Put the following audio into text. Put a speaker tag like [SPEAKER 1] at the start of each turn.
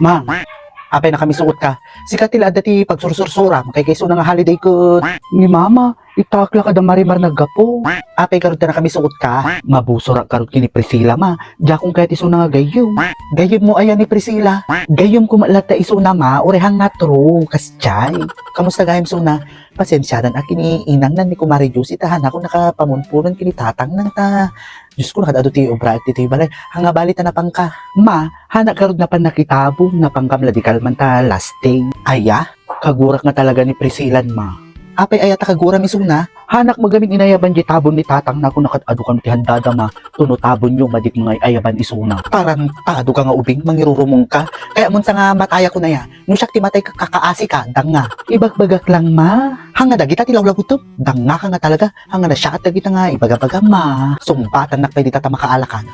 [SPEAKER 1] Ma, apay na kami suot ka. Sikat tila dati pagsursursura, makikaiso na nga holiday ko. Ni mama, itakla ka da marimar naggapo. Apay karod na kami suot ka. Mabusura karod kini Priscilla ma. Diya kung kahit iso na nga gayom. Gayom mo ayan ni Priscilla. Gayom ko malata iso na ma, orehang nga true. Kasjay. Kamusta gayom so na? Pasensyanan akin inang nan ni Kumari Juice. Itahan ako nakapamunpunan kini tatang nang ta. Diyos ko nakadado ti obra at ti balay. Hanga balita na pang ka. Ma, hanak karod na pan nakitabo na pangkamladikal man ta lasting. Aya, kagurak nga talaga ni Priscilan ma. Apay ayata kagura misuna, hanak magaming inayaban di tabon ni tatang na kung nakatado kang tihandada ma, tunutabon yung madik mga ayaban isuna. Parang tado ka nga ubing, mangirurumong ka. Kaya munsa nga mataya ko na ya, nung siyak ti matay kakaasi ka, danga. Ibagbagak lang ma, hanga dagita tilaw-law ito, danga ka nga talaga, hanga na siya at dagita nga ibagabaga ma. Sumbatan na pwede tata makaalakan.